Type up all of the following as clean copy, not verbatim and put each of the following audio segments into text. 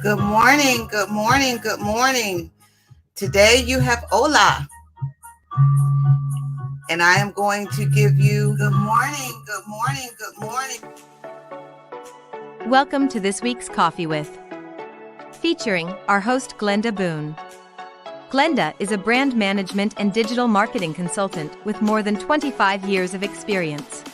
Good morning, good morning, good morning. Today you have Ola, and I am going to give you good morning, good morning, good morning. Welcome to this week's Coffee With, featuring our host Glenda Boone. Glenda is a brand management and digital marketing consultant with more than 25 years of experience.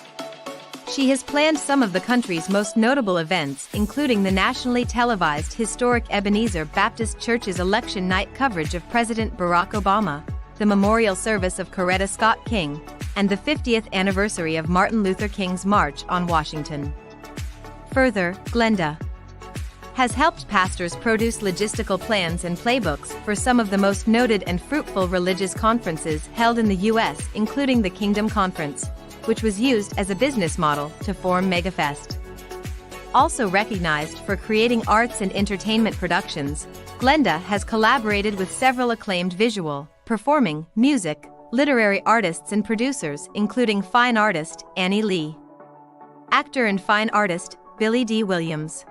She has planned some of the country's most notable events, including the nationally televised historic Ebenezer Baptist Church's election night coverage of President Barack Obama, the memorial service of Coretta Scott King, and the 50th anniversary of Martin Luther King's March on Washington. Further, Glenda has helped pastors produce logistical plans and playbooks for some of the most noted and fruitful religious conferences held in the U.S., including the Kingdom Conference, which was used as a business model to form MegaFest. Also recognized for creating arts and entertainment productions, Glenda has collaborated with several acclaimed visual, performing, music, literary artists and producers, including fine artist Annie Lee, actor and fine artist Billy D. Williams,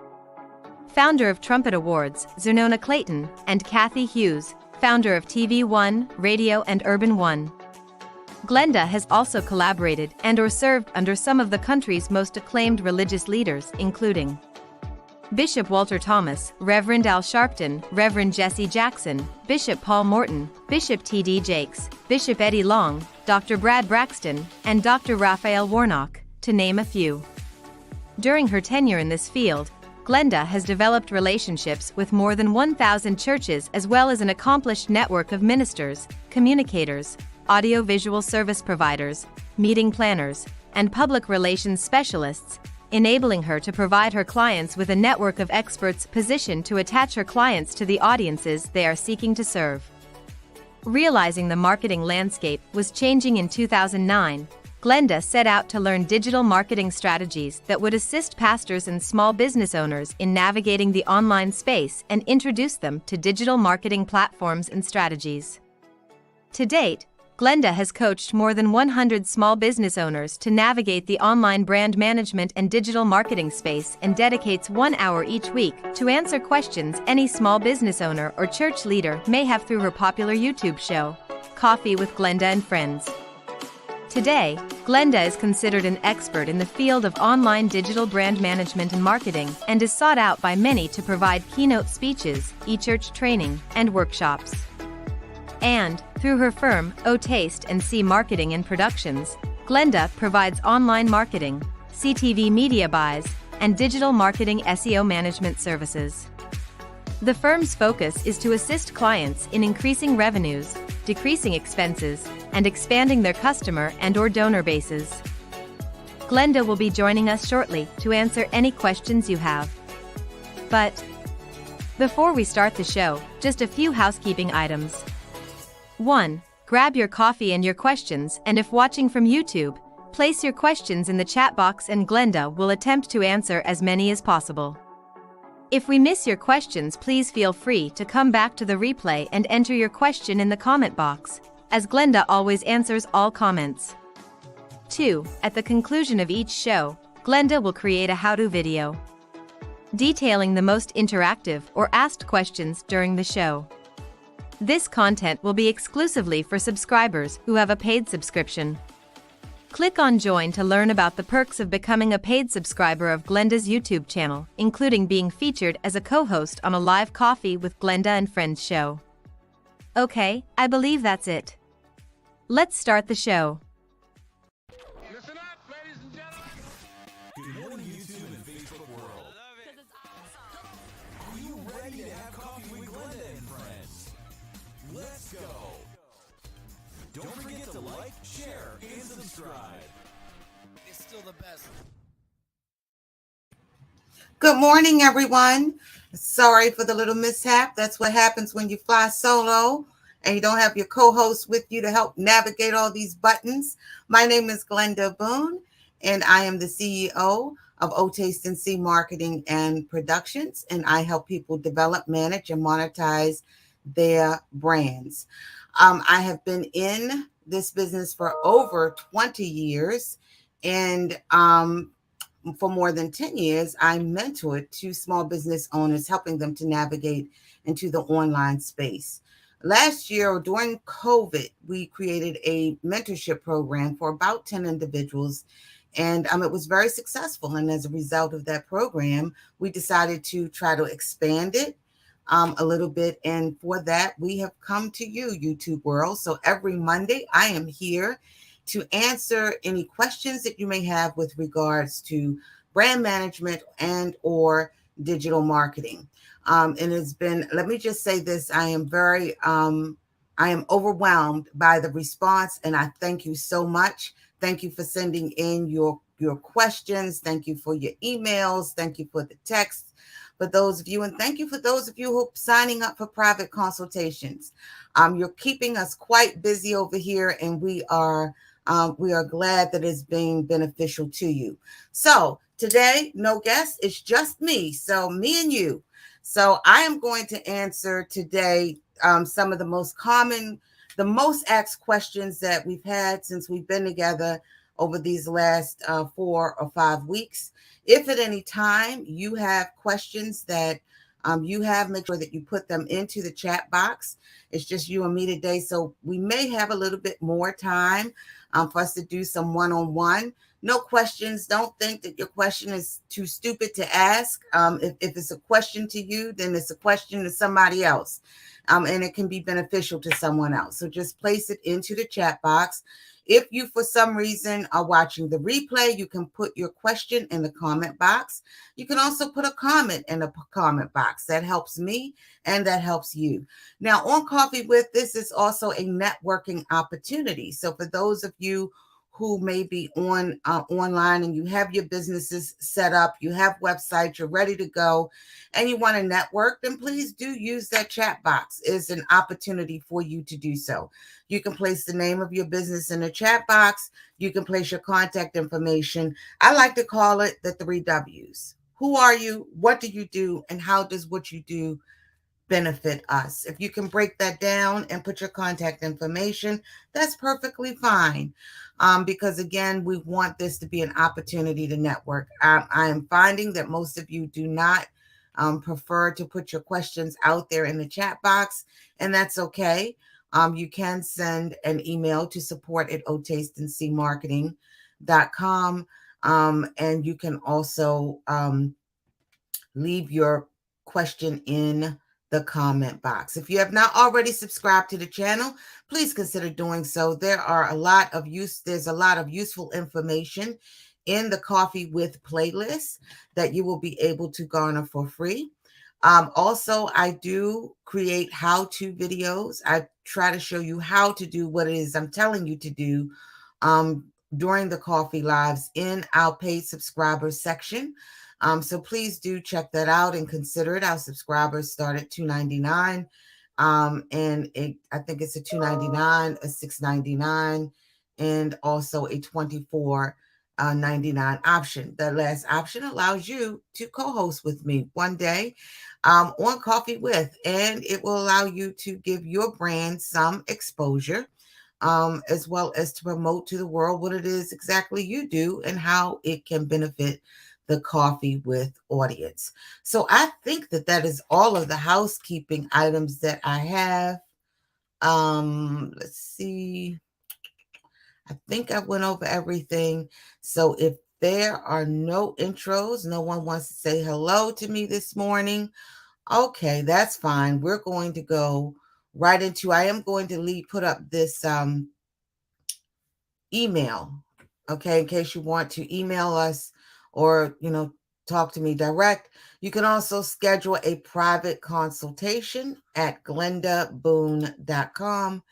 founder of Trumpet Awards Zernona Clayton, and Kathy Hughes, founder of TV One, Radio and Urban One. Glenda has also collaborated and/or served under some of the country's most acclaimed religious leaders, including Bishop Walter Thomas, Reverend Al Sharpton, Reverend Jesse Jackson, Bishop Paul Morton, Bishop T.D. Jakes, Bishop Eddie Long, Dr. Brad Braxton, and Dr. Raphael Warnock, to name a few. During her tenure in this field, Glenda has developed relationships with more than 1,000 churches as well as an accomplished network of ministers, communicators, audio-visual service providers, meeting planners, and public relations specialists, enabling her to provide her clients with a network of experts positioned to attach her clients to the audiences they are seeking to serve. Realizing the marketing landscape was changing in 2009, Glenda set out to learn digital marketing strategies that would assist pastors and small business owners in navigating the online space and introduce them to digital marketing platforms and strategies. To date, Glenda has coached more than 100 small business owners to navigate the online brand management and digital marketing space and dedicates 1 hour each week to answer questions any small business owner or church leader may have through her popular YouTube show, Coffee with Glenda and Friends. Today, Glenda is considered an expert in the field of online digital brand management and marketing and is sought out by many to provide keynote speeches, e-church training, and workshops. And, through her firm, O Taste & See Marketing and Productions, Glenda provides online marketing, CTV media buys, and digital marketing SEO management services. The firm's focus is to assist clients in increasing revenues, decreasing expenses, and expanding their customer and/or donor bases. Glenda will be joining us shortly to answer any questions you have. But before we start the show, just a few housekeeping items. 1. Grab your coffee and your questions, and if watching from YouTube, place your questions in the chat box and Glenda will attempt to answer as many as possible. If we miss your questions, please feel free to come back to the replay and enter your question in the comment box, as Glenda always answers all comments. 2. At the conclusion of each show, Glenda will create a how-to video detailing the most interactive or asked questions during the show. This content will be exclusively for subscribers who have a paid subscription. Click on Join to learn about the perks of becoming a paid subscriber of Glenda's YouTube channel, including being featured as a co-host on a live Coffee with Glenda and Friends show. Okay, I believe that's it. Let's start the show. Listen up, ladies and gentlemen. Good morning, YouTube and Facebook world. Are you ready to have coffee with Glenda and friends? Let's go. Don't forget to like, share, and subscribe. It's still the best. Good morning, everyone. Sorry for the little mishap. That's what happens when you fly solo and you don't have your co-host with you to help navigate all these buttons. My name is Glenda Boone, and I am the CEO of O Taste & See Marketing and Productions, and I help people develop, manage, and monetize their brands. I have been in this business for over 20 years, and for more than 10 years, I mentored two small business owners, helping them to navigate into the online space. Last year, during COVID, we created a mentorship program for about 10 individuals, and it was very successful. And as a result of that program, we decided to try to expand it a little bit. And for that, we have come to you, YouTube world. So every Monday, I am here to answer any questions that you may have with regards to brand management and or digital marketing. And it's been, let me just say this, I am overwhelmed by the response, and I thank you so much. Thank you for sending in your questions. Thank you for your emails. Thank you for the texts for those of you. And thank you for those of you who are signing up for private consultations. You're keeping us quite busy over here, and we are glad that it's being beneficial to you. So today, no guests, it's just me. So me and you. So I am going to answer today some of the most common, the most asked questions that we've had since we've been together over these last 4 or 5 weeks. If at any time you have questions that you have, make sure that you put them into the chat box. It's just you and me today, so we may have a little bit more time for us to do some one-on-one. No questions. Don't think that your question is too stupid to ask. If it's a question to you, then it's a question to somebody else, and it can be beneficial to someone else. So just place it into the chat box. If you, for some reason, are watching the replay, you can put your question in the comment box. You can also put a comment in the comment box. That helps me and that helps you. Now, on Coffee With, this is also a networking opportunity. So for those of you who may be online and you have your businesses set up, you have websites, you're ready to go, and you want to network, then please do use that chat box. It's an opportunity for you to do so. You can place the name of your business in the chat box. You can place your contact information. I like to call it the 3 W's. Who are you? What do you do? And how does what you do benefit us? If you can break that down and put your contact information, that's perfectly fine. Because again, we want this to be an opportunity to network. I am finding that most of you do not prefer to put your questions out there in the chat box, and that's okay. You can send an email to support@otasteandseemarketing.com, and you can also leave your question in the comment box. If you have not already subscribed to the channel, please consider doing so. There's a lot of useful information in the Coffee With playlist that you will be able to garner for free. Also, I do create how-to videos. I try to show you how to do what it is I'm telling you to do during the Coffee Lives in our paid subscribers section. So please do check that out and consider it. Our subscribers start at $2.99. And I think it's a $2.99, a $6.99, and also a $24.99 option. The last option allows you to co-host with me one day on Coffee With, and it will allow you to give your brand some exposure, as well as to promote to the world what it is exactly you do and how it can benefit the Coffee With audience. So I think that is all of the housekeeping items that I have. Let's see. I think I went over everything. So if there are no intros, no one wants to say hello to me this morning, okay, that's fine. We're going to go right into, I am going to put up this email, okay, in case you want to email us or, talk to me direct. You can also schedule a private consultation at glendaboone.com.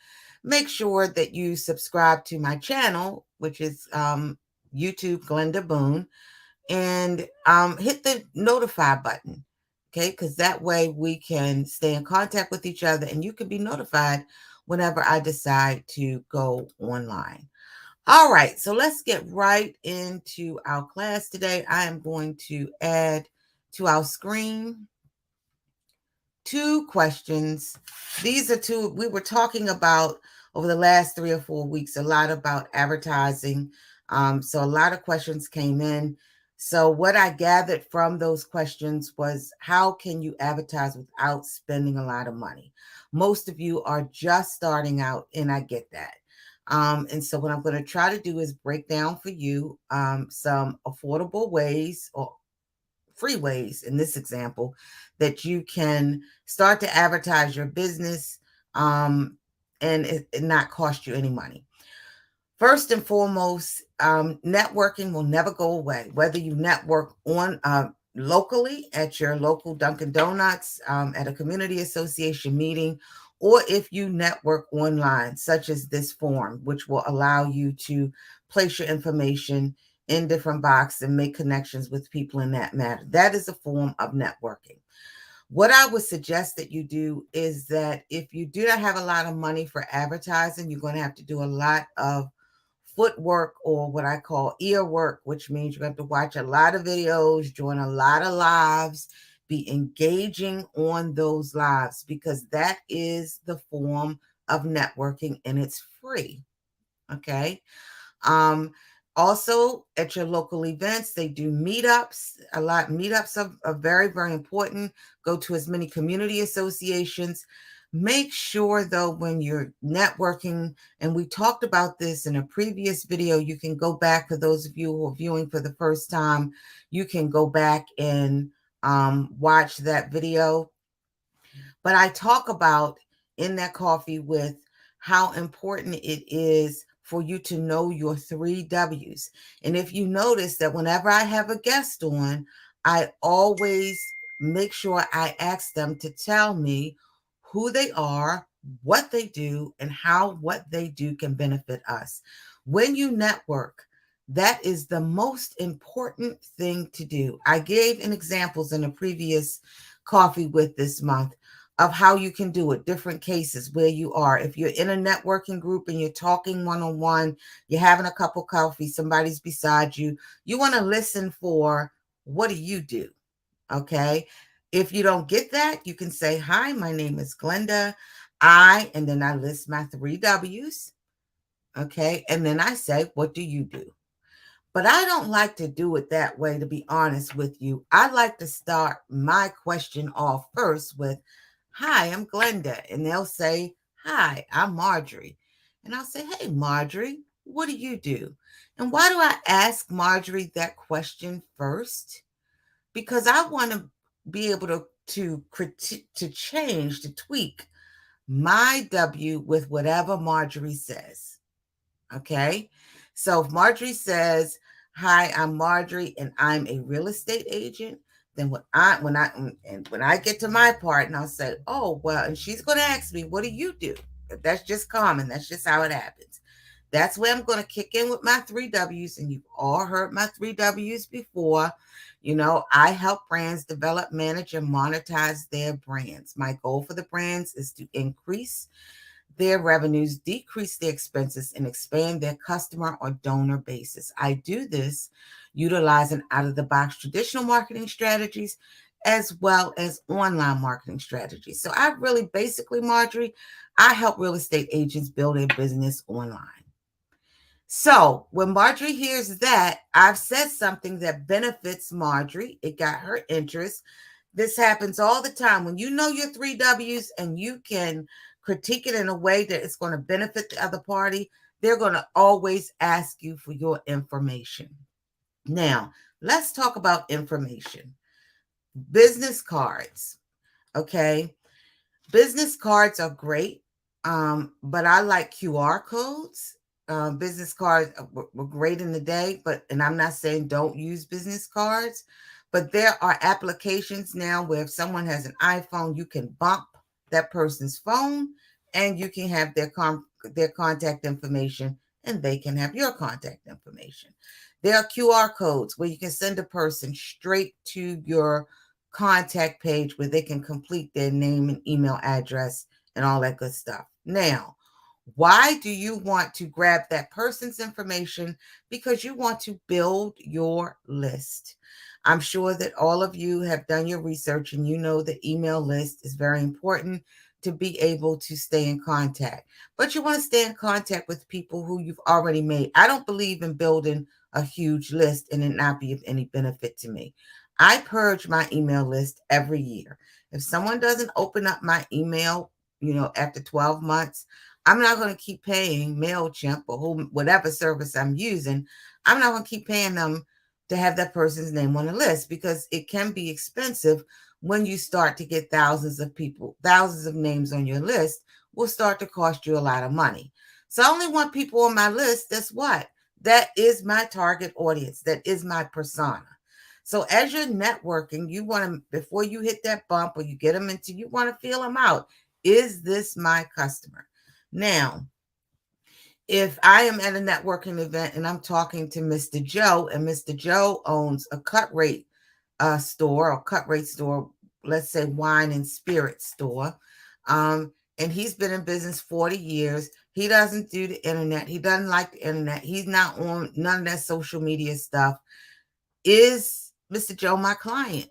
Make sure that you subscribe to my channel, which is YouTube Glenda Boone, and hit the notify button, okay, because that way we can stay in contact with each other and you can be notified whenever I decide to go online. All right, so let's get right into our class today. I am going to add to our screen 2 questions. These are 2 we were talking about over the last 3 or 4 weeks, a lot about advertising. So a lot of questions came in. So what I gathered from those questions was, how can you advertise without spending a lot of money? Most of you are just starting out, and I get that. And so what I'm going to try to do is break down for you some affordable ways, or free ways in this example, that you can start to advertise your business and it not cost you any money. First and foremost, networking will never go away. Whether you network on locally at your local Dunkin' Donuts, at a community association meeting, or if you network online, such as this form, which will allow you to place your information in different boxes and make connections with people in that matter. That is a form of networking. What I would suggest that you do is that if you do not have a lot of money for advertising, you're going to have to do a lot of footwork, or what I call ear work, which means you have to watch a lot of videos, join a lot of lives, be engaging on those lives, because that is the form of networking and it's free. Okay. Also, at your local events, they do meetups. A lot meetups are very, very important. Go to as many community associations. Make sure, though, when you're networking, and we talked about this in a previous video, you can go back, for those of you who are viewing for the first time, you can go back and watch that video. But I talk about in that coffee with how important it is for you to know your 3 W's. And if you notice that whenever I have a guest on, I always make sure I ask them to tell me who they are, what they do, and how what they do can benefit us. When you network, that is the most important thing to do. I gave an examples in a previous coffee with this month of how you can do it, different cases where you are. If you're in a networking group and you're talking one-on-one, you're having a cup of coffee, somebody's beside you, you want to listen for, what do you do? Okay. If you don't get that, you can say, hi, my name is Glenda. And then I list my 3 W's. Okay. And then I say, what do you do? But I don't like to do it that way, to be honest with you. I like to start my question off first with, hi, I'm Glenda. And they'll say, hi, I'm Marjorie. And I'll say, hey, Marjorie, what do you do? And why do I ask Marjorie that question first? Because I want to be able to change, to tweak my W with whatever Marjorie says. Okay. So if Marjorie says, hi, I'm Marjorie and I'm a real estate agent, then when I get to my part, and I'll say, oh, well, and she's going to ask me, what do you do? That's just common. That's just how it happens. That's where I'm going to kick in with my 3 W's. And you've all heard my 3 W's before. You know, I help brands develop, manage, and monetize their brands. My goal for the brands is to increase their revenues, decrease their expenses, and expand their customer or donor bases. I do this utilizing out-of-the-box traditional marketing strategies as well as online marketing strategies. So I really basically, Marjorie, I help real estate agents build their business online. So when Marjorie hears that, I've said something that benefits Marjorie. It got her interest. This happens all the time. When you know your 3 W's and you can critique it in a way that it's going to benefit the other party, they're going to always ask you for your information. Now, let's talk about information. Business cards. Okay. Business cards are great, but I like QR codes. Business cards were great in the day, and I'm not saying don't use business cards, but there are applications now where if someone has an iPhone, you can bump that person's phone and you can have their contact information and they can have your contact information. There are QR codes where you can send a person straight to your contact page where they can complete their name and email address and all that good stuff. Now, why do you want to grab that person's information? Because you want to build your list. I'm sure that all of you have done your research and you know the email list is very important to be able to stay in contact. But you want to stay in contact with people who you've already made. I don't believe in building a huge list and it not be of any benefit to me. I purge my email list every year. If someone doesn't open up my email, after 12 months, I'm not going to keep paying MailChimp or whatever service I'm using. I'm not going to keep paying them to have that person's name on the list, because it can be expensive when you start to get thousands of people, thousands of names on your list will start to cost you a lot of money. So I only want people on my list. That is my target audience. That is my persona. So as you're networking, you want to, before you hit that bump or you get them into, you want to feel them out. Is this my customer? Now, if I am at a networking event and I'm talking to Mr. Joe, and Mr. Joe owns a cut rate store, or cut rate store, let's say wine and spirit store, and he's been in business 40 years. He doesn't do the internet. He doesn't like the internet. He's not on none of that social media stuff. Is Mr. Joe my client?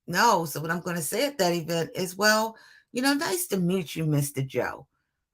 No. So what I'm going to say at that event is, well, nice to meet you, Mr. Joe.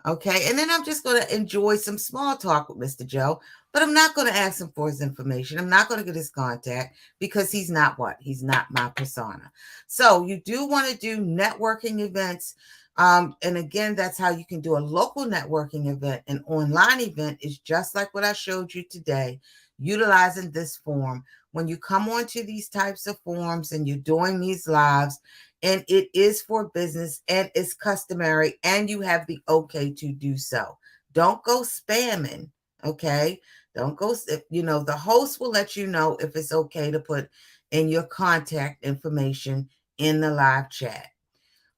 Okay. And then I'm just going to enjoy some small talk with Mr. Joe, but I'm not going to ask him for his information. I'm not going to get his contact, because he's not my persona. So you do want to do networking events. And again, that's how you can do a local networking event. An online event is just like what I showed you today, utilizing this form. When you come onto these types of forums and you're doing these lives, and it is for business and it's customary and you have the okay to do so. Don't go spamming, okay? Don't go, the host will let you know if it's okay to put in your contact information in the live chat.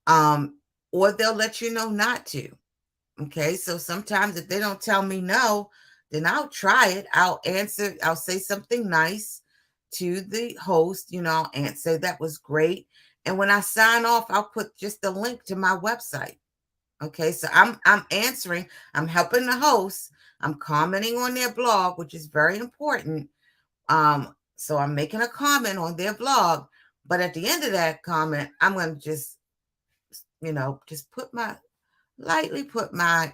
Or they'll let you know not to. Okay, so sometimes if they don't tell me no, then I'll try it. I'll say something nice to the host, I'll answer, that was great. And when I sign off, I'll put just a link to my website. Okay, so I'm answering, I'm helping the host, I'm commenting on their blog, which is very important. So I'm making a comment on their blog, but at the end of that comment, I'm going to just, just lightly put my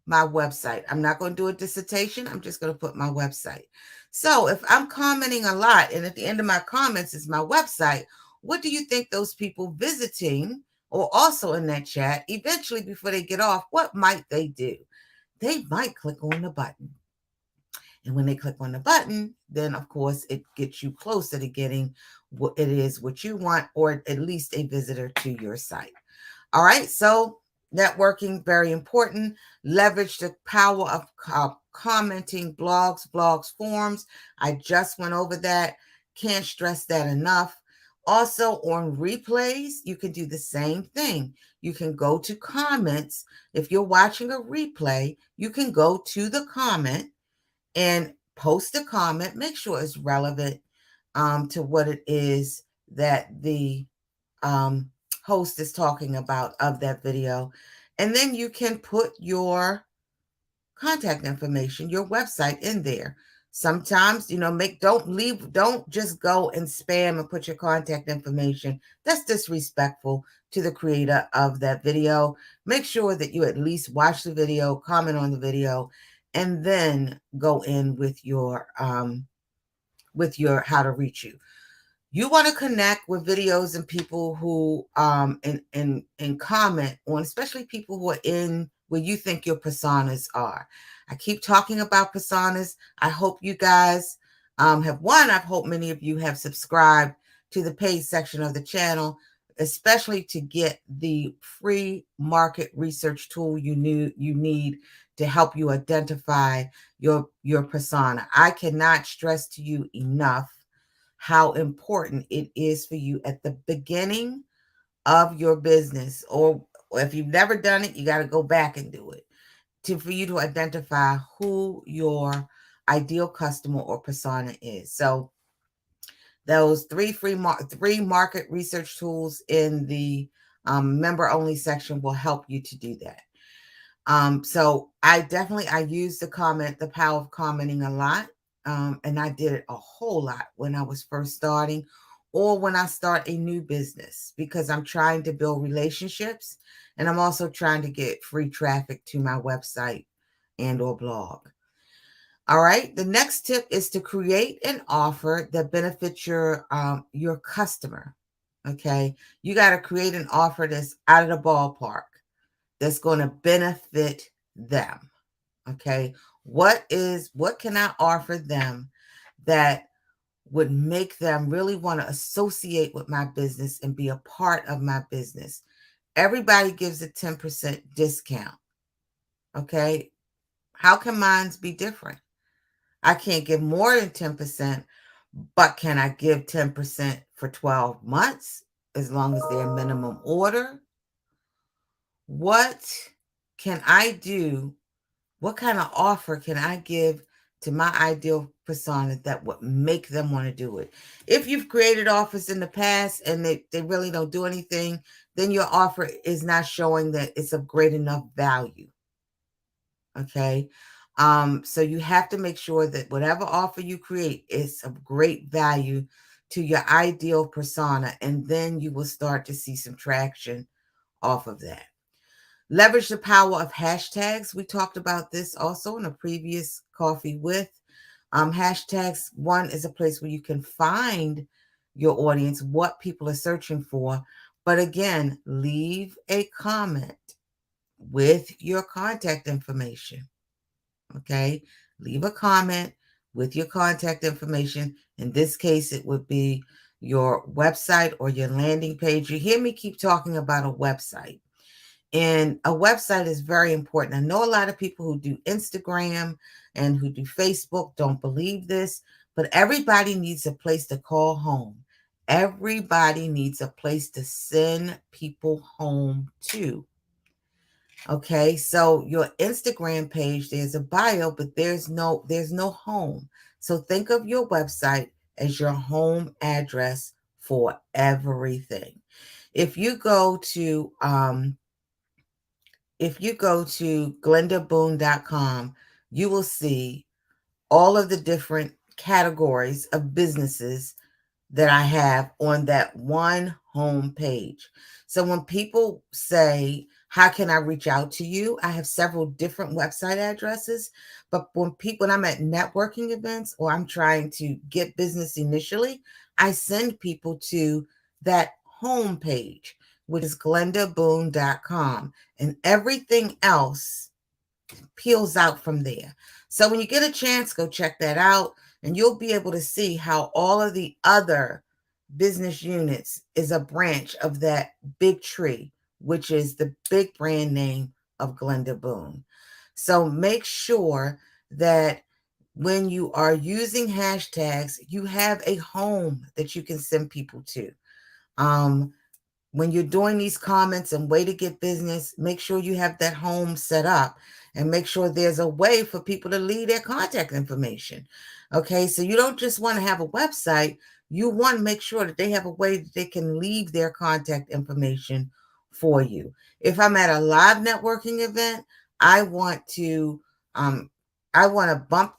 website. I'm not going to do a dissertation. I'm just going to put my website. So if I'm commenting a lot and at the end of my comments is my website, what do you think those people visiting or also in that chat, eventually before they get off, what might they do? They might click on the button. And when they click on the button, then of course it gets you closer to getting what it is, what you want, or at least a visitor to your site. All right. So networking, very important. Leverage the power of commenting, blogs, forums. I just went over that. Can't stress that enough. Also on replays, you can do the same thing. You can go to comments. If you're watching a replay, you can go to the comment and post a comment. Make sure it's relevant to what it is that the host is talking about of that video. And then you can put your contact information, your website in there. Sometimes, don't just go and spam and put your contact information. That's disrespectful to the creator of that video. Make sure that you at least watch the video, comment on the video, and then go in with your how to reach you. You want to connect with videos and people who and comment on, especially people who are in where you think your personas are. I keep talking about personas. I hope you guys have I hope many of you have subscribed to the paid section of the channel, especially to get the free market research tool you need to help you identify your persona. I cannot stress to you enough how important it is for you at the beginning of your business, or if you've never done it, you got to go back and do it, for you to identify who your ideal customer or persona is. So those three market research tools in the member only section will help you to do that. So I use the power of commenting a lot. And I did it a whole lot when I was first starting, or when I start a new business, because I'm trying to build relationships and I'm also trying to get free traffic to my website and or blog. All right. The next tip is to create an offer that benefits your customer. Okay. You got to create an offer that's out of the ballpark, that's going to benefit them. Okay. What can I offer them that would make them really want to associate with my business and be a part of my business? Everybody gives a 10% discount. Okay. How can mine be different? I can't give more than 10%, but can I give 10% for 12 months as long as they're minimum order? What can I do? What kind of offer can I give to my ideal persona that would make them want to do it? If you've created offers in the past and they really don't do anything, then your offer is not showing that it's of great enough value. Okay. So you have to make sure that whatever offer you create is of great value to your ideal persona, and then you will start to see some traction off of that. Leverage the power of hashtags. We talked about this also in a previous Coffee With. Hashtags, one, is a place where you can find your audience, what people are searching for. But again, leave a comment with your contact information. Okay, leave a comment with your contact information. In this case, it would be your website or your landing page. You hear me keep talking about a website. And a website is very important. I know a lot of people who do Instagram and who do Facebook don't believe this, but everybody needs a place to call home. Everybody needs a place to send people home to. Okay, so your Instagram page, there's a bio, but there's no home. So think of your website as your home address for everything. If you go to glendaboone.com, you will see all of the different categories of businesses that I have on that one home page. So when people say, how can I reach out to you? I have several different website addresses, but when I'm at networking events or I'm trying to get business initially, I send people to that home page, which is glendaboone.com, and everything else peels out from there. So when you get a chance, go check that out, and you'll be able to see how all of the other business units is a branch of that big tree, which is the big brand name of Glenda Boone. So make sure that when you are using hashtags, you have a home that you can send people to. When you're doing these comments and way to get business, make sure you have that home set up and make sure there's a way for people to leave their contact information. Okay, so you don't just want to have a website, you want to make sure that they have a way that they can leave their contact information for you. If I'm at a live networking event, I want to bump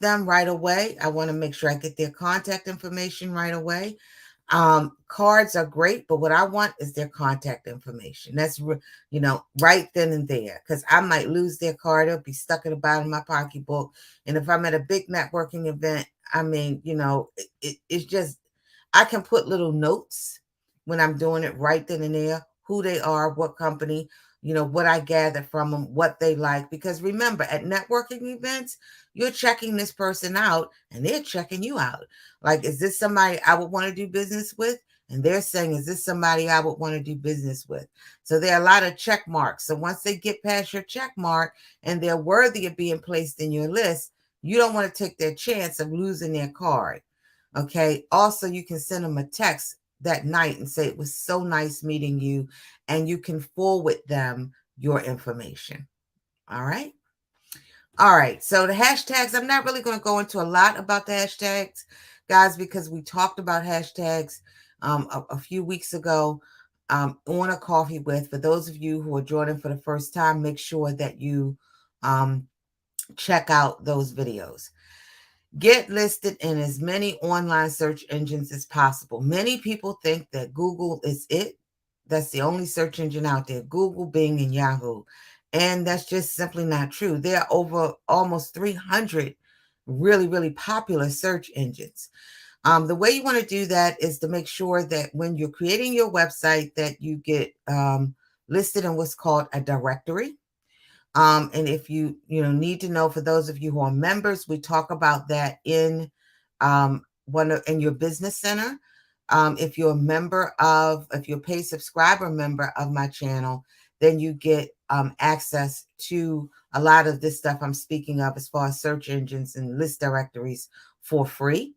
them right away. I want to make sure I get their contact information right away. Cards are great, but what I want is their contact information. That's, right then and there, because I might lose their card. It'll be stuck at the bottom of my pocketbook. And if I'm at a big networking event, it's just, I can put little notes when I'm doing it right then and there, who they are, what company, what I gather from them, what they like. Because remember, at networking events, you're checking this person out and they're checking you out. Like, is this somebody I would want to do business with? And they're saying, is this somebody I would want to do business with? So there are a lot of check marks. So once they get past your check mark and they're worthy of being placed in your list, you don't want to take their chance of losing their card. Okay. Also, you can send them a text that night and say, it was so nice meeting you, and you can forward them your information. All right. All right. So the hashtags, I'm not really going to go into a lot about the hashtags, guys, because we talked about hashtags a few weeks ago on a Coffee With. For those of you who are joining for the first time, make sure that you check out those videos. Get listed in as many online search engines as possible. Many people think that Google is it. That's the only search engine out there, Google, Bing, and Yahoo. And that's just simply not true. There are over almost 300 really, really popular search engines. The way you want to do that is to make sure that when you're creating your website that you get listed in what's called a directory. And if you need to know, for those of you who are members, we talk about that in in your business center. If you're a paid subscriber member of my channel, then you get access to a lot of this stuff I'm speaking of as far as search engines and list directories for free.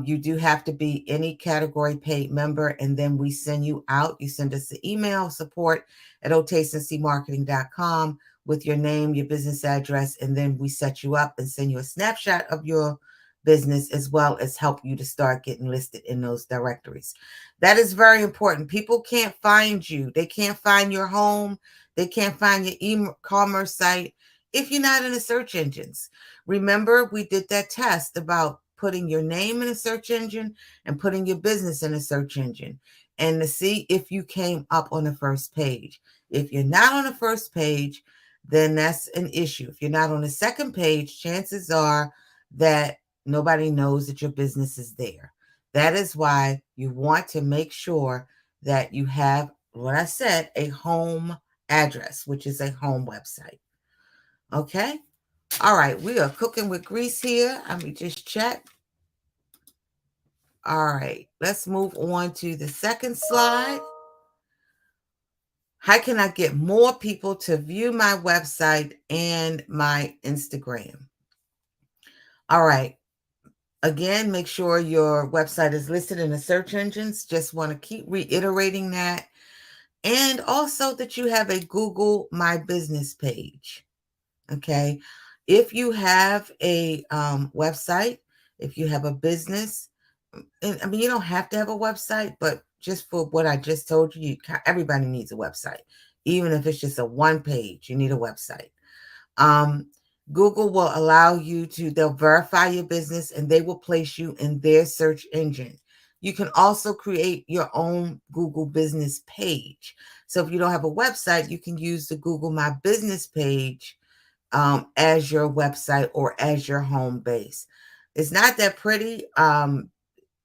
You do have to be any category paid member, and then we send you out. You send us an email, support@otastencmarketing.com, with your name, your business address, and then we set you up and send you a snapshot of your business, as well as help you to start getting listed in those directories. That is very important. People can't find you. They can't find your home. They can't find your e-commerce site if you're not in the search engines. Remember, we did that test about putting your name in a search engine and putting your business in a search engine, and to see if you came up on the first page. If you're not on the first page, then that's an issue. If you're not on the second page, chances are that nobody knows that your business is there. That is why you want to make sure that you have, what I said, a home address, which is a home website. Okay? All right, we are cooking with grease here. Let me just check. All right, let's move on to the second slide. How can I get more people to view my website and my Instagram? All right. Again, make sure your website is listed in the search engines. Just want to keep reiterating that. And also that you have a Google My Business page. Okay. If you have a website, if you have a business, and I mean, you don't have to have a website, but just for what I just told you, everybody needs a website. Even if it's just a one page, you need a website. Google will allow you they'll verify your business and they will place you in their search engine. You can also create your own Google business page. So if you don't have a website, you can use the Google My Business page as your website or as your home base. It's not that pretty,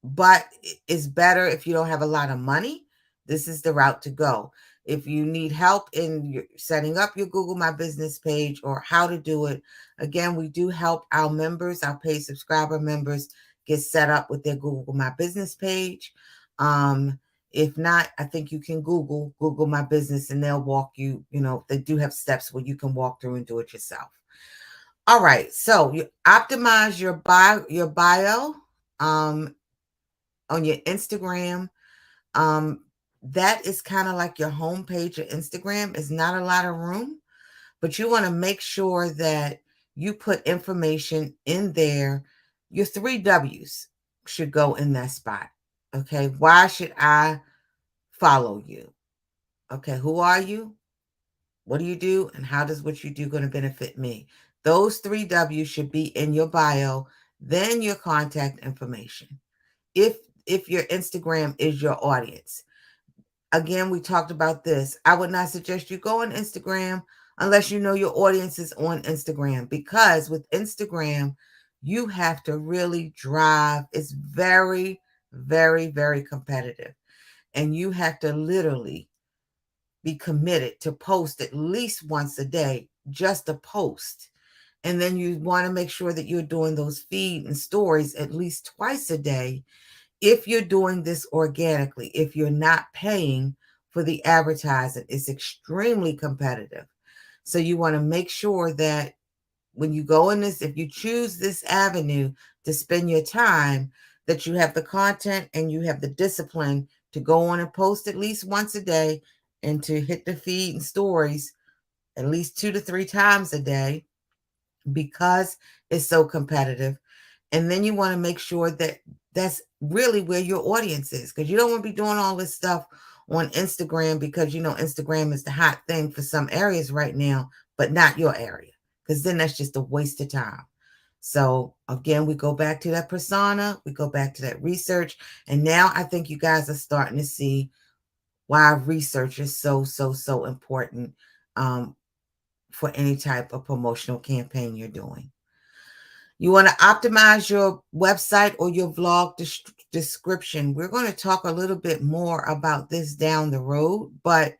but it's better if you don't have a lot of money. This is the route to go. If you need help in setting up your Google My Business page or how to do it, again, we do help our members, our paid subscriber members, get set up with their Google My Business page. If not, I think you can Google My Business and they'll walk you, they do have steps where you can walk through and do it yourself. All right, so you optimize your bio on your Instagram. That is kind of like your homepage of Instagram. Is not a lot of room, but you want to make sure that you put information in there. Your 3 W's should go in that spot. Okay. Why should I follow you? Okay. Who are you? What do you do? And how does what you do going to benefit me? Those 3 W's should be in your bio, then your contact information. If your Instagram is your audience. Again, we talked about this. I would not suggest you go on Instagram unless you know your audience is on Instagram, because with Instagram, you have to really drive. It's very, very, very competitive. And you have to literally be committed to post at least once a day, just a post. And then you want to make sure that you're doing those feed and stories at least twice a day. If you're doing this organically, if you're not paying for the advertising, it's extremely competitive. So you want to make sure that when you go in this, if you choose this avenue to spend your time, that you have the content and you have the discipline to go on and post at least once a day and to hit the feed and stories at least 2 to 3 times a day, because it's so competitive. And then you want to make sure that that's really where your audience is, because you don't want to be doing all this stuff on Instagram, because Instagram is the hot thing for some areas right now, but not your area, because then that's just a waste of time. So again, we go back to that persona, we go back to that research, and now I think you guys are starting to see why research is so important for any type of promotional campaign you're doing. You want to optimize your website or your vlog description. We're going to talk a little bit more about this down the road, but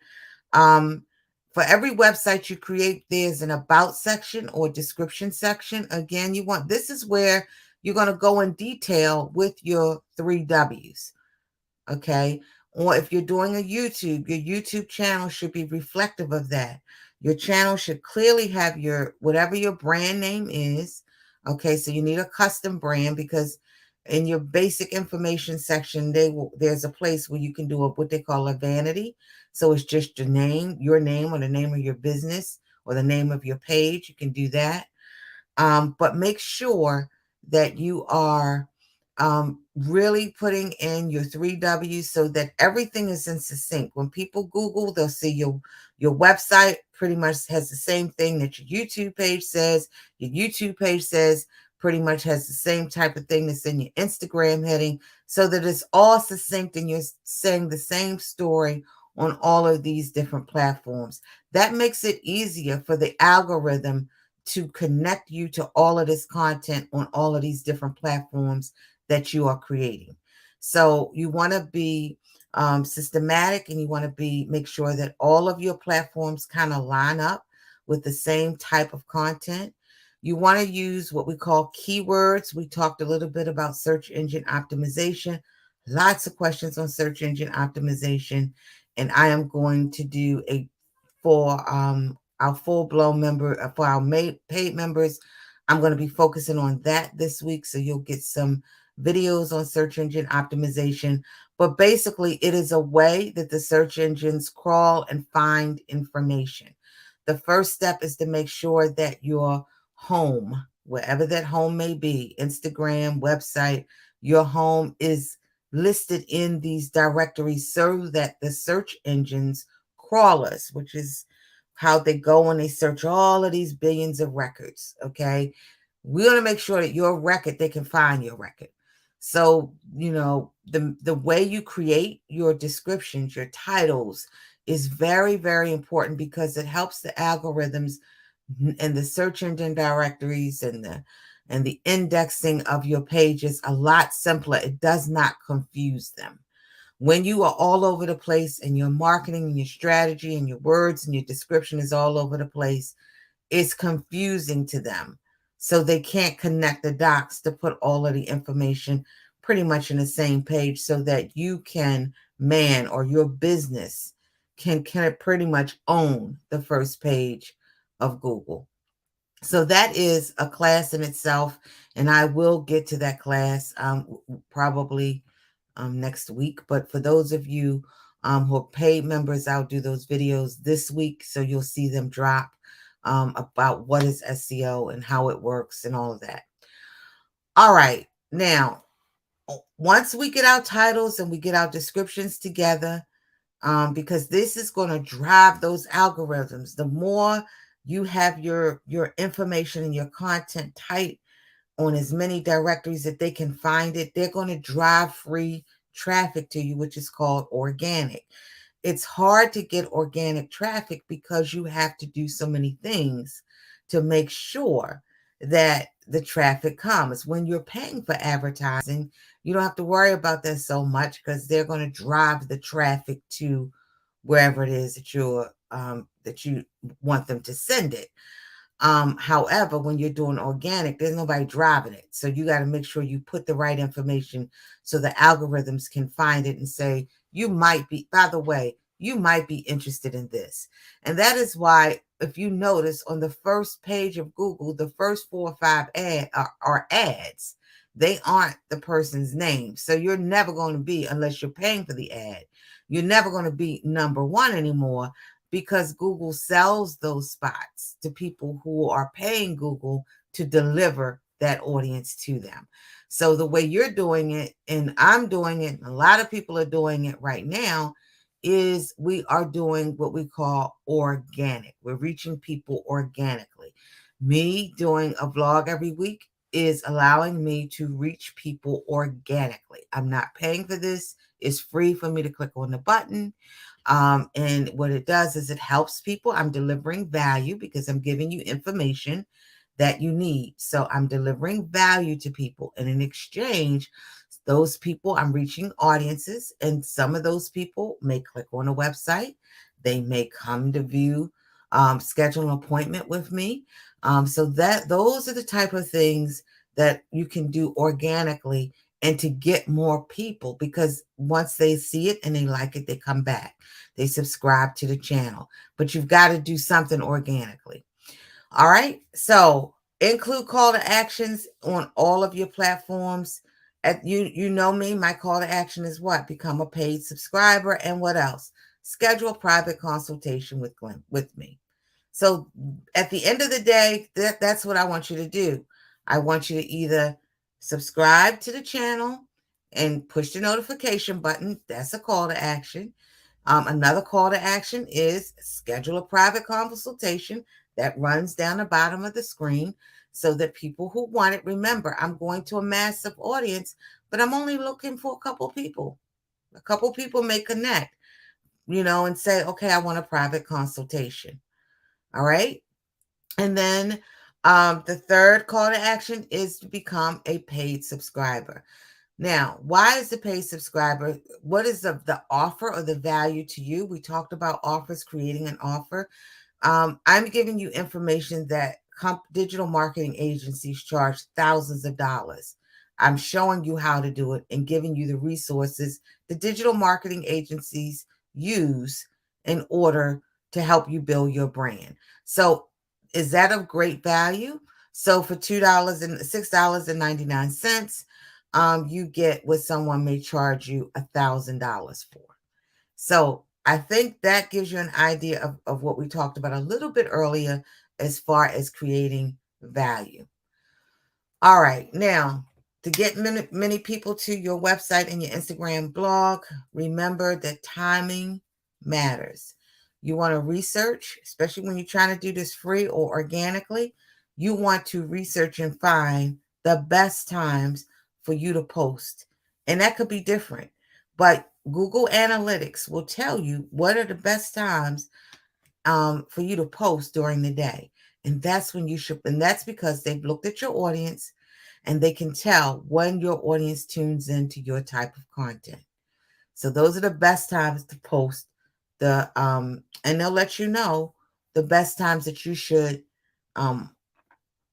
for every website you create, there's an about section or description section. Again, this is where you're going to go in detail with your 3 W's. Okay. Or if you're doing your YouTube channel should be reflective of that. Your channel should clearly have whatever your brand name is. Okay. So you need a custom brand, because in your basic information section, there's a place where you can do what they call a vanity. So it's just your name or the name of your business or the name of your page. You can do that. But make sure that you are really putting in your 3 W's so that everything is in succinct. When people Google, they'll see your website pretty much has the same thing that your YouTube page says. Your YouTube page says pretty much has the same type of thing that's in your Instagram heading, so that it's all succinct and you're saying the same story on all of these different platforms. That makes it easier for the algorithm to connect you to all of this content on all of these different platforms that you are creating. So you want to be systematic, and you want to make sure that all of your platforms kind of line up with the same type of content. You want to use what we call keywords. We talked a little bit about search engine optimization. Lots of questions on search engine optimization, and I am going to do for our full-blown member, for our paid members, I'm going to be focusing on that this week. So you'll get some videos on search engine optimization. But basically, it is a way that the search engines crawl and find information. The first step is to make sure that your home, wherever that home may be, Instagram, website, your home is listed in these directories so that the search engines crawlers, which is how they go and they search all of these billions of records. Okay. We want to make sure that your record, they can find your record. So, the way you create your descriptions, your titles is very, very important, because it helps the algorithms and the search engine directories and the indexing of your pages a lot simpler. It does not confuse them. When you are all over the place and your marketing and your strategy and your words and your description is all over the place, it's confusing to them. So they can't connect the dots to put all of the information pretty much in the same page, so that you can or your business can pretty much own the first page of Google. So that is a class in itself, and I will get to that class probably next week. But for those of you who are paid members, I'll do those videos this week, so you'll see them drop about what is SEO and how it works and all of that. All right. Now, once we get our titles and we get our descriptions together, because this is going to drive those algorithms. The more you have your information and your content tight on as many directories that they can find it, they're going to drive free traffic to you, which is called organic. It's hard to get organic traffic because you have to do so many things to make sure that the traffic comes. When you're paying for advertising, you don't have to worry about that so much, because they're going to drive the traffic to wherever it is that you want them to send it. However, when you're doing organic, there's nobody driving it. So you got to make sure you put the right information so the algorithms can find it and say, by the way, you might be interested in this. And that is why, if you notice on the first page of Google, the first 4 or 5 are ads. They aren't the person's name. So you're never going to be, unless you're paying for the ad, you're never going to be number 1 anymore, because Google sells those spots to people who are paying Google to deliver that audience to them. So the way you're doing it, and I'm doing it, and a lot of people are doing it right now, is we are doing what we call organic. We're reaching people organically. Me doing a vlog every week is allowing me to reach people organically. I'm not paying for this. It's free for me to click on the button. And what it does is it helps people. I'm delivering value because I'm giving you information that you need. So I'm delivering value to people. And in exchange, those people, I'm reaching audiences, and some of those people may click on a website. They may come to view, schedule an appointment with me. So that those are the type of things that you can do organically and to get more people, because once they see it and they like it, they come back. They subscribe to the channel. But you've got to do something organically. All right. So include call to actions on all of your platforms. You know me, my call to action is what? Become a paid subscriber, and what else? Schedule a private consultation with me. So at the end of the day, that's what I want you to do. I want you to either subscribe to the channel and push the notification button. That's a call to action. Another call to action is schedule a private consultation that runs down the bottom of the screen so that people who want it, remember, I'm going to a massive audience, but I'm only looking for a couple people. A couple people may connect, and say, okay, I want a private consultation. All right. And then the third call to action is to become a paid subscriber. Now, why is the paid subscriber? What is the offer or the value to you? We talked about offers, creating an offer. I'm giving you information that digital marketing agencies charge thousands of dollars. I'm showing you how to do it and giving you the resources the digital marketing agencies use in order to help you build your brand. So is that of great value? So for $2 and $6.99, you get what someone may charge you $1,000 for. So I think that gives you an idea of what we talked about a little bit earlier as far as creating value. All right. Now, to get many people to your website and your Instagram blog, remember that timing matters. You want to research, especially when you're trying to do this free or organically, you want to research and find the best times for you to post. And that could be different, but Google Analytics will tell you what are the best times for you to post during the day. And that's when you should, and that's because they've looked at your audience and they can tell when your audience tunes into your type of content. So those are the best times to post and they'll let you know the best times that you should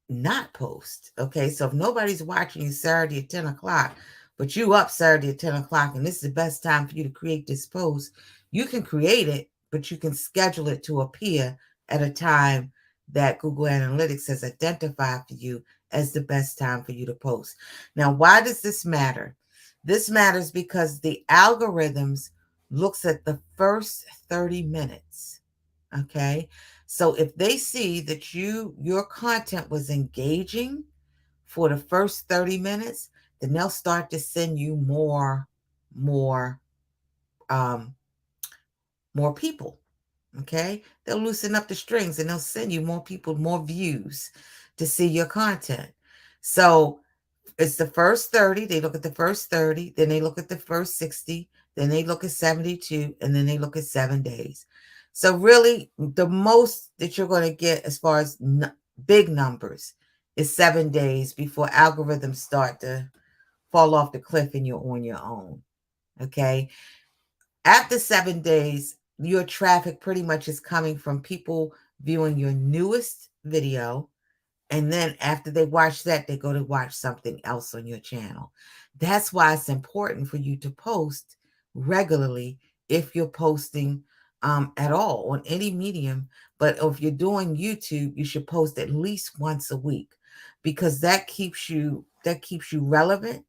not post. Okay. So if nobody's watching you Saturday at 10 o'clock, but you up Saturday at 10 o'clock, and this is the best time for you to create this post, you can create it, but you can schedule it to appear at a time that Google Analytics has identified for you as the best time for you to post. Now, why does this matter? This matters because the algorithms looks at the first 30 minutes. Okay. So if they see that your content was engaging for the first 30 minutes, then they'll start to send you more people. Okay. They'll loosen up the strings and they'll send you more people, more views to see your content. So it's the first 30. They look at the first 30, then they look at the first 60, then they look at 72, and then they look at 7 days. So really, the most that you're going to get as far as big numbers is 7 days before algorithms start to fall off the cliff and you're on your own. Okay. After 7 days, your traffic pretty much is coming from people viewing your newest video. And then after they watch that, they go to watch something else on your channel. That's why it's important for you to post regularly if you're posting at all on any medium. But if you're doing YouTube, you should post at least once a week, because that keeps you relevant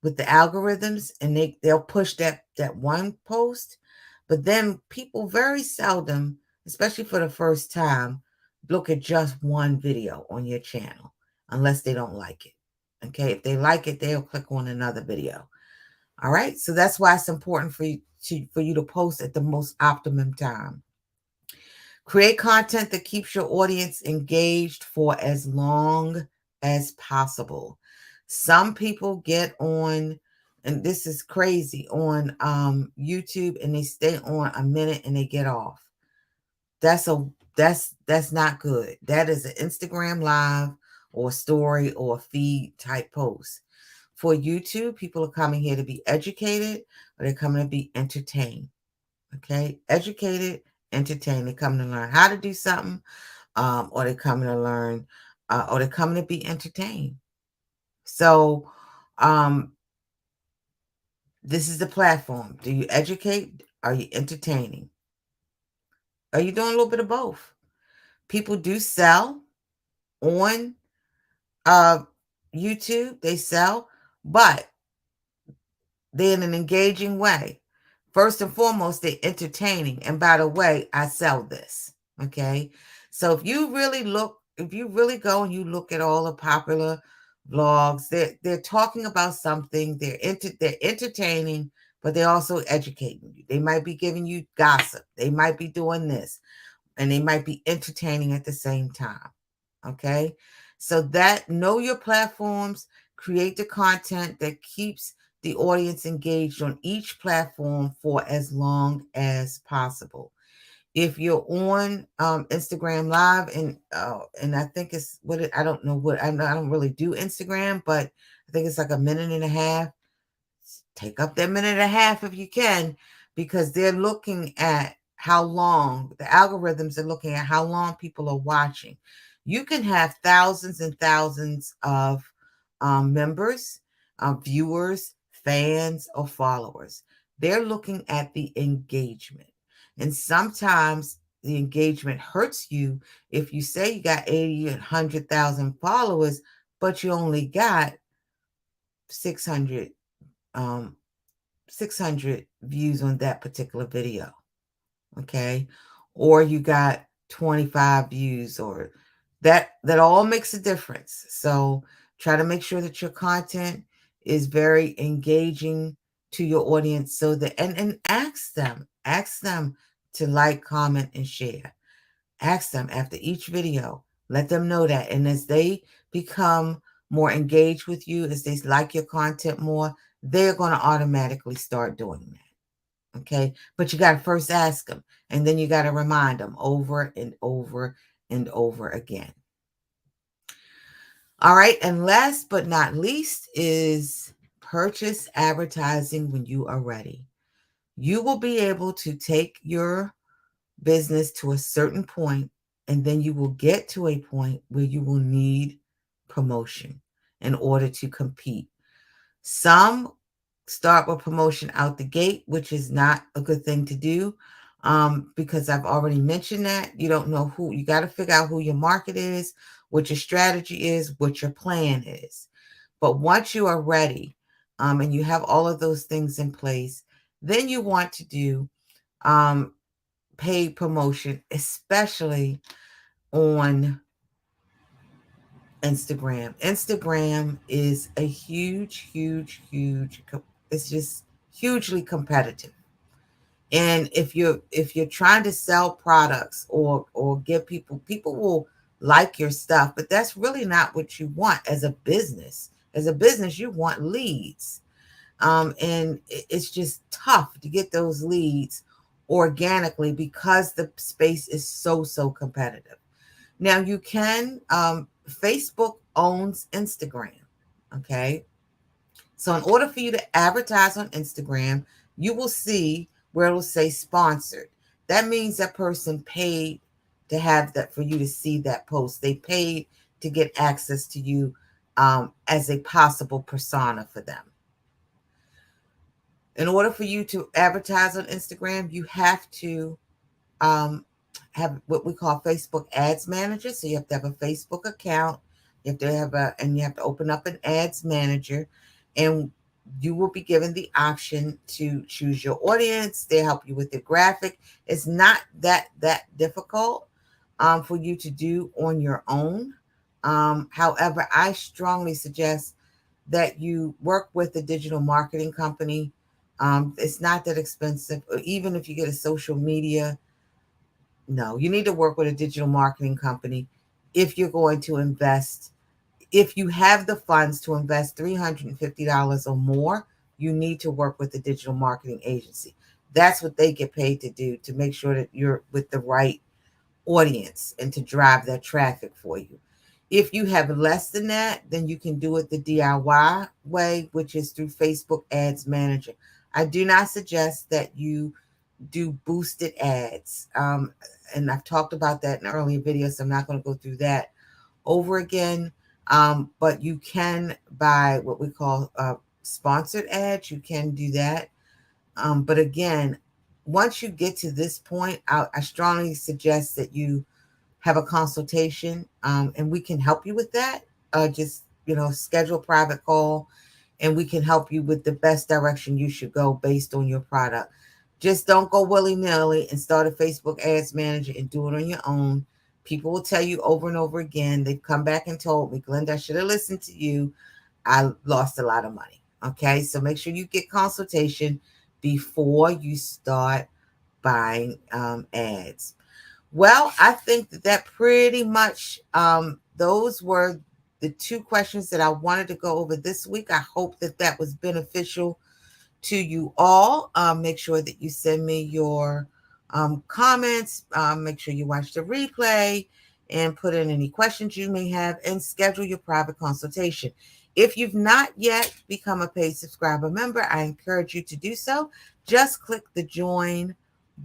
with the algorithms, and they'll push that one post. But then people very seldom, especially for the first time, look at just one video on your channel unless they don't like it. Okay, if they like it, they'll click on another video. All right, so that's why it's important for you to post at the most optimum time. Create content that keeps your audience engaged for as long as possible. Some people get on, and this is crazy, on YouTube, and they stay on a minute and they get off. That's not good. That is an Instagram live or a story or a feed type post. For YouTube, people are coming here to be educated, or they're coming to be entertained. Okay, educated, entertained. They're coming to learn how to do something, or they're coming to learn, or they're coming to be entertained. So, this is the platform. Do you educate? Are you entertaining? Are you doing a little bit of both? People do sell on YouTube. They sell, but they're in an engaging way. First and foremost, they're entertaining. And by the way, I sell this. Okay. So if you really go and you look at all the popular vlogs, they're talking about something, they're entertaining, but they're also educating you. They might be giving you gossip. They might be doing this, and they might be entertaining at the same time. Okay. So that know your platforms, create the content that keeps the audience engaged on each platform for as long as possible. If you're on Instagram Live, and I think it's I don't know what I don't really do Instagram, but I think it's like a minute and a half. Take up that minute and a half if you can, because they're looking at how long the algorithms are looking at how long people are watching. You can have thousands and thousands of members, viewers, fans, or followers. They're looking at the engagement. And sometimes the engagement hurts you if you say you got 80 and 100,000 followers, but you only got 600 um, 600 views on that particular video. Okay. Or you got 25 views, or that all makes a difference. So try to make sure that your content is very engaging to your audience, so that and ask them to like, comment, and share. Ask them after each video. Let them know that. And as they become more engaged with you, as they like your content more, they're going to automatically start doing that. Okay. But you got to first ask them, and then you got to remind them over and over and over again. All right. And last but not least is purchase advertising when you are ready. You will be able to take your business to a certain point, and then you will get to a point where you will need promotion in order to compete. Some start with promotion out the gate, which is not a good thing to do, because I've already mentioned that you don't know who. You got to figure out who your market is, what your strategy is, what your plan is. But once you are ready, and you have all of those things in place, then you want to do paid promotion, especially on Instagram. Instagram is a huge, it's just hugely competitive. And if you're trying to sell products or get people will like your stuff, but that's really not what you want as a business. As a business, you want leads. And it's just tough to get those leads organically because the space is so competitive. Now you can, Facebook owns Instagram. Okay. So in order for you to advertise on Instagram, you will see where it will say sponsored. That means that person paid to have that, for you to see that post. They paid to get access to you as a possible persona for them. In order for you to advertise on Instagram, you have to have what we call Facebook Ads Manager. So you have to have a Facebook account. You have to have you have to open up an Ads Manager, and you will be given the option to choose your audience. They help you with the graphic. It's not that difficult for you to do on your own. However, I strongly suggest that you work with a digital marketing company. It's not that expensive. Or even if you get a social media, no, you need to work with a digital marketing company if you're going to invest. If you have the funds to invest $350 or more, you need to work with a digital marketing agency. That's what they get paid to do, to make sure that you're with the right audience and to drive that traffic for you. If you have less than that, then you can do it the DIY way, which is through Facebook Ads Manager. I do not suggest that you do boosted ads. And I've talked about that in earlier videos, so I'm not going to go through that over again. But you can buy what we call sponsored ads. You can do that. But again, once you get to this point, I strongly suggest that you have a consultation, and we can help you with that. Just, schedule a private call, and we can help you with the best direction you should go based on your product. Just don't go willy-nilly and start a Facebook Ads Manager and do it on your own. People will tell you over and over again. They've come back and told me, Glenda, I should have listened to you. I lost a lot of money. Okay, so make sure you get consultation before you start buying ads. Well, I think that pretty much those were the 2 questions that I wanted to go over this week. I hope that was beneficial to you all. Make sure that you send me your comments. Make sure you watch the replay and put in any questions you may have, and schedule your private consultation. If you've not yet become a paid subscriber member, I encourage you to do so. Just click the join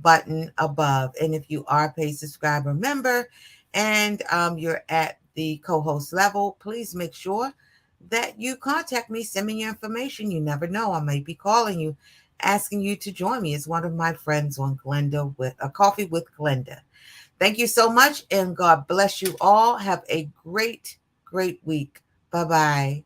button above. And if you are a paid subscriber member and you're at the co-host level, please make sure that you contact me. Send me your information. You never know, I may be calling you, asking you to join me as one of my friends on Glenda with a Coffee with Glenda. Thank you so much, and God bless you all. Have a great week. Bye-bye.